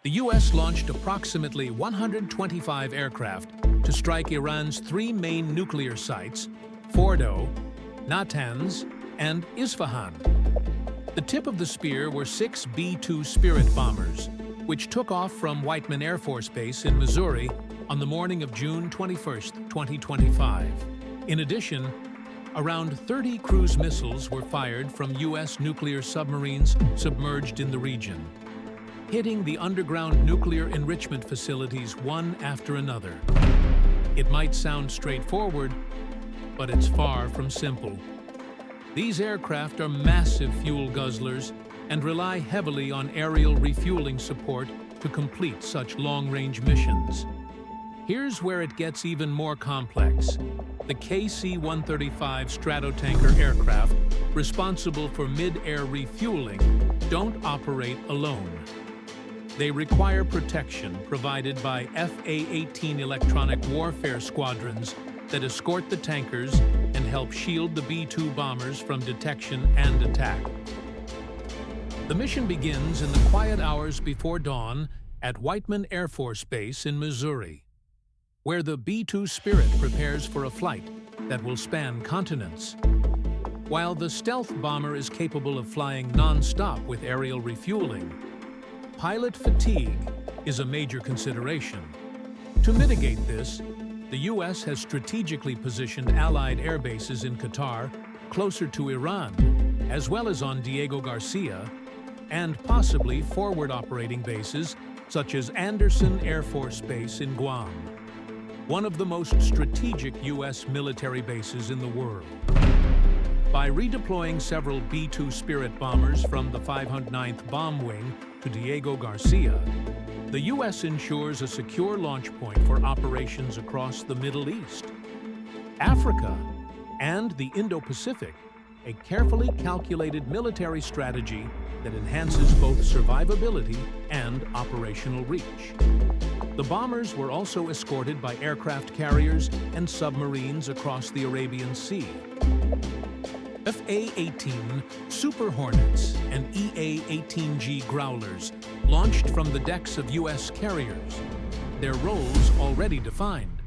The U.S. launched approximately 125 aircraft to strike Iran's three main nuclear sites, Fordo, Natanz, and Isfahan. The tip of the spear were 6 B-2 Spirit bombers, which took off from Whiteman Air Force Base in Missouri on the morning of June 21, 2025. In addition, around 30 cruise missiles were fired from U.S. nuclear submarines submerged in the region, hitting the underground nuclear enrichment facilities one after another. It might sound straightforward, but it's far from simple. These aircraft are massive fuel guzzlers and rely heavily on aerial refueling support to complete such long-range missions. Here's where it gets even more complex. The KC-135 Stratotanker aircraft, responsible for mid-air refueling, don't operate alone. They require protection provided by FA-18 electronic warfare squadrons that escort the tankers and help shield the B-2 bombers from detection and attack. The mission begins in the quiet hours before dawn at Whiteman Air Force Base in Missouri, where the B-2 Spirit prepares for a flight that will span continents. While the stealth bomber is capable of flying non-stop with aerial refueling, pilot fatigue is a major consideration. To mitigate this, the U.S. has strategically positioned Allied air bases in Qatar, closer to Iran, as well as on Diego Garcia, and possibly forward operating bases such as Andersen Air Force Base in Guam, one of the most strategic U.S. military bases in the world. By redeploying several B-2 Spirit bombers from the 509th Bomb Wing to Diego Garcia, the U.S. ensures a secure launch point for operations across the Middle East, Africa, and the Indo-Pacific, a carefully calculated military strategy that enhances both survivability and operational reach. The bombers were also escorted by aircraft carriers and submarines across the Arabian Sea. FA-18 Super Hornets and EA-18G Growlers launched from the decks of U.S. carriers, their roles already defined.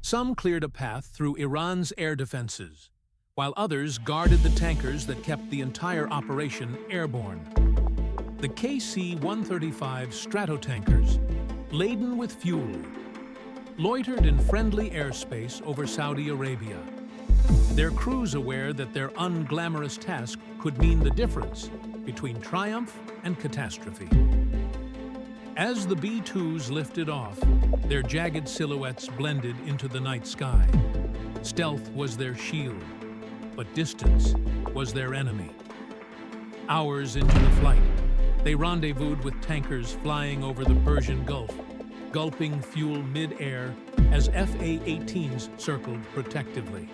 Some cleared a path through Iran's air defenses, while others guarded the tankers that kept the entire operation airborne. The KC-135 Stratotankers, laden with fuel, loitered in friendly airspace over Saudi Arabia, their crews aware that their unglamorous task could mean the difference between triumph and catastrophe. As the B-2s lifted off, their jagged silhouettes blended into the night sky. Stealth was their shield, but distance was their enemy. Hours into the flight, they rendezvoused with tankers flying over the Persian Gulf, gulping fuel mid-air as FA-18s circled protectively.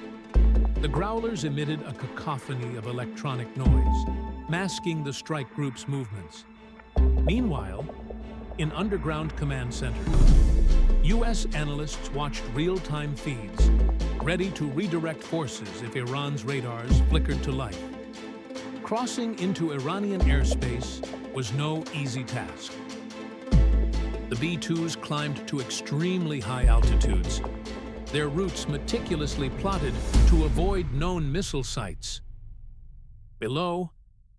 The Growlers emitted a cacophony of electronic noise, masking the strike group's movements. Meanwhile, in underground command centers, U.S. analysts watched real-time feeds, ready to redirect forces if Iran's radars flickered to life. Crossing into Iranian airspace was no easy task. The B-2s climbed to extremely high altitudes, their routes meticulously plotted to avoid known missile sites. Below,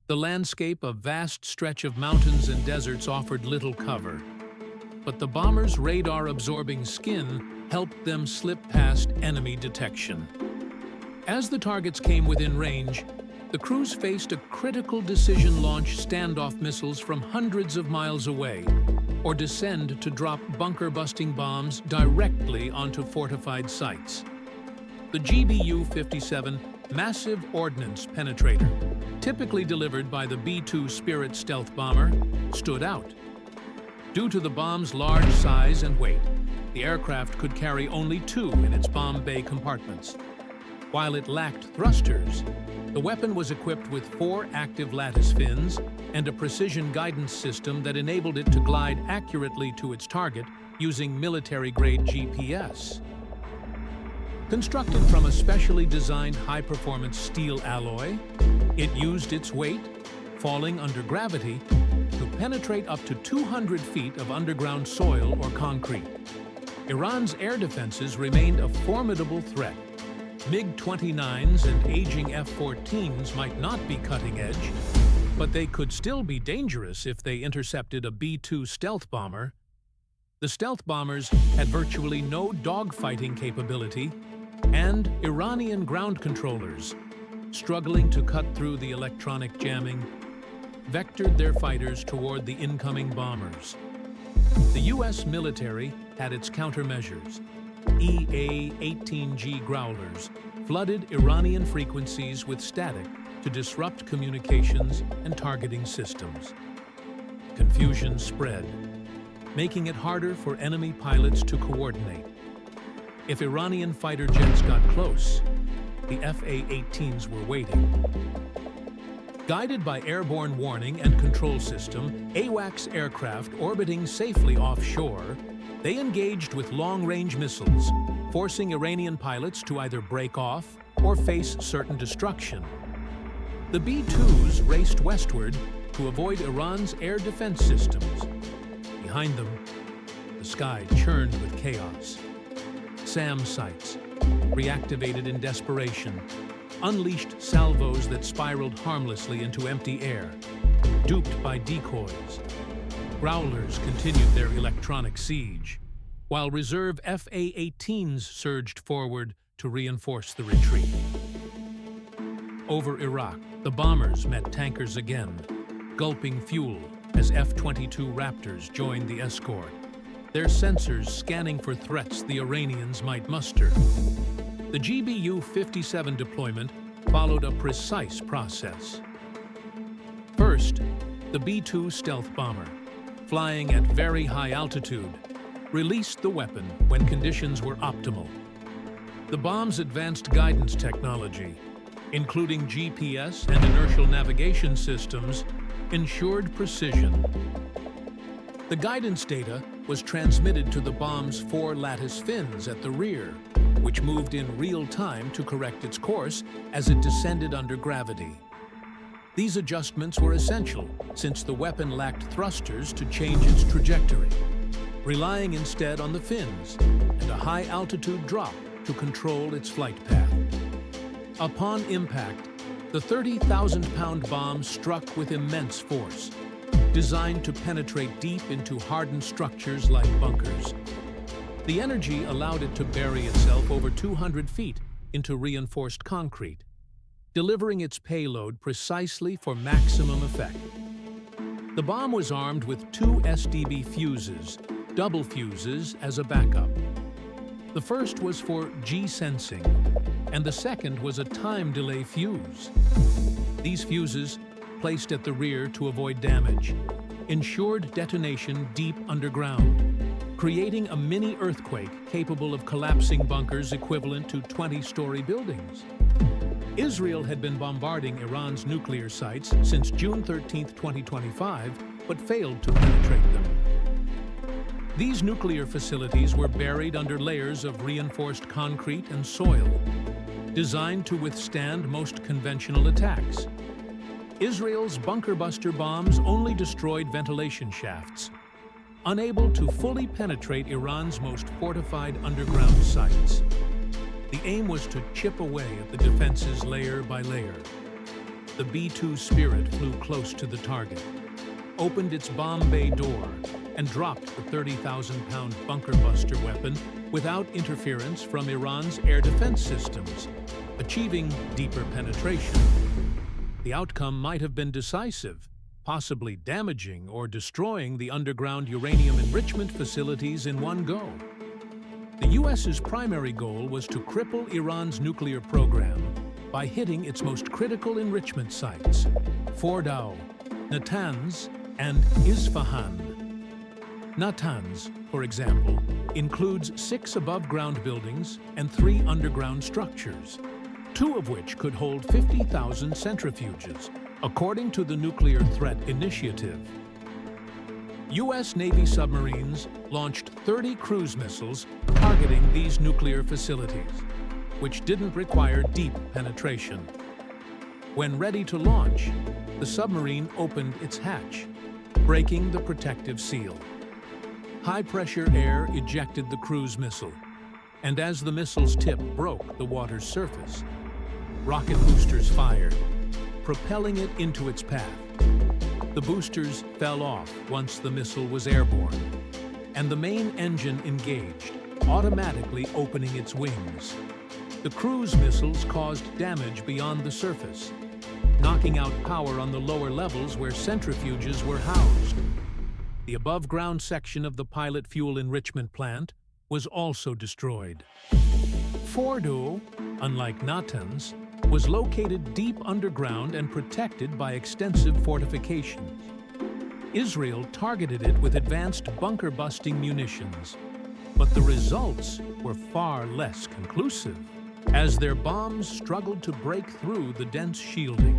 the landscape of vast stretch of mountains and deserts offered little cover, but the bombers' radar-absorbing skin helped them slip past enemy detection. As the targets came within range, the crews faced a critical decision: launch standoff missiles from hundreds of miles away, or descend to drop bunker-busting bombs directly onto fortified sites. The GBU-57 Massive Ordnance Penetrator, typically delivered by the B-2 Spirit stealth bomber, stood out. Due to the bomb's large size and weight, the aircraft could carry only 2 in its bomb bay compartments. While it lacked thrusters, the weapon was equipped with 4 active lattice fins and a precision guidance system that enabled it to glide accurately to its target using military-grade GPS. Constructed from a specially designed high-performance steel alloy, it used its weight, falling under gravity, to to penetrate up to 200 feet of underground soil or concrete. Iran's air defenses remained a formidable threat. MiG-29s and aging F-14s might not be cutting edge, but they could still be dangerous if they intercepted a B-2 stealth bomber. The stealth bombers had virtually no dogfighting capability, and Iranian ground controllers, struggling to cut through the electronic jamming, vectored their fighters toward the incoming bombers. The U.S. military had its countermeasures. EA-18G Growlers flooded Iranian frequencies with static to disrupt communications and targeting systems. Confusion spread, making it harder for enemy pilots to coordinate. If Iranian fighter jets got close, the FA-18s were waiting. Guided by airborne warning and control system, AWACS aircraft orbiting safely offshore, they engaged with long-range missiles, forcing Iranian pilots to either break off or face certain destruction. The B-2s raced westward to avoid Iran's air defense systems. Behind them, the sky churned with chaos. SAM sites, reactivated in desperation, unleashed salvos that spiraled harmlessly into empty air, duped by decoys. Growlers continued their electronic siege, while reserve FA-18s surged forward to reinforce the retreat. Over Iraq, the bombers met tankers again, gulping fuel as F-22 Raptors joined the Escort, their sensors scanning for threats the Iranians might muster. The GBU-57 deployment followed a precise process. First, the B-2 stealth bomber, flying at very high altitude, released the weapon when conditions were optimal. The bomb's advanced guidance technology, including GPS and inertial navigation systems, ensured precision. The guidance data was transmitted to the bomb's 4 lattice fins at the rear, which moved in real time to correct its course as it descended under gravity. These adjustments were essential since the weapon lacked thrusters to change its trajectory, relying instead on the fins and a high-altitude drop to control its flight path. Upon impact, the 30,000-pound bomb struck with immense force, designed to penetrate deep into hardened structures like bunkers. The energy allowed it to bury itself over 200 feet into reinforced concrete, delivering its payload precisely for maximum effect. The bomb was armed with 2 SDB fuses, double fuses as a backup. The first was for G-sensing, and the second was a time delay fuse. These fuses, placed at the rear to avoid damage, ensured detonation deep underground, creating a mini earthquake capable of collapsing bunkers equivalent to 20-story buildings. Israel had been bombarding Iran's nuclear sites since June 13, 2025, but failed to penetrate them. These nuclear facilities were buried under layers of reinforced concrete and soil, designed to withstand most conventional attacks. Israel's bunker-buster bombs only destroyed ventilation shafts, unable to fully penetrate Iran's most fortified underground sites. The aim was to chip away at the defenses layer by layer. The B-2 Spirit flew close to the target, opened its bomb bay door, and dropped the 30,000-pound bunker-buster weapon without interference from Iran's air defense systems, achieving deeper penetration. The outcome might have been decisive, possibly damaging or destroying the underground uranium enrichment facilities in one go. The U.S.'s primary goal was to cripple Iran's nuclear program by hitting its most critical enrichment sites, Fordow, Natanz, and Isfahan. Natanz, for example, includes 6 above-ground buildings and 3 underground structures, 2 of which could hold 50,000 centrifuges, according to the Nuclear Threat Initiative. U.S. Navy submarines launched 30 cruise missiles targeting these nuclear facilities, which didn't require deep penetration. When ready to launch, the submarine opened its hatch, breaking the protective seal. High-pressure air ejected the cruise missile, and as the missile's tip broke the water's surface, rocket boosters fired, propelling it into its path. The boosters fell off once the missile was airborne, and the main engine engaged, automatically opening its wings. The cruise missiles caused damage beyond the surface, knocking out power on the lower levels where centrifuges were housed. The above-ground section of the pilot fuel enrichment plant was also destroyed. Fordo, unlike Natanz, was located deep underground and protected by extensive fortifications. Israel targeted it with advanced bunker-busting munitions, but the results were far less conclusive, as their bombs struggled to break through the dense shielding.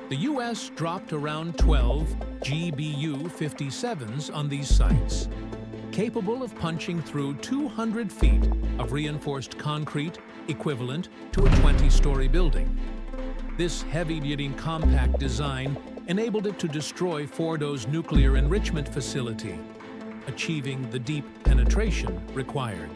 The U.S. dropped around 12 GBU-57s on these sites, capable of punching through 200 feet of reinforced concrete equivalent to a 20-story building. This heavy-duty compact design enabled it to destroy Fordo's nuclear enrichment facility, achieving the deep penetration required.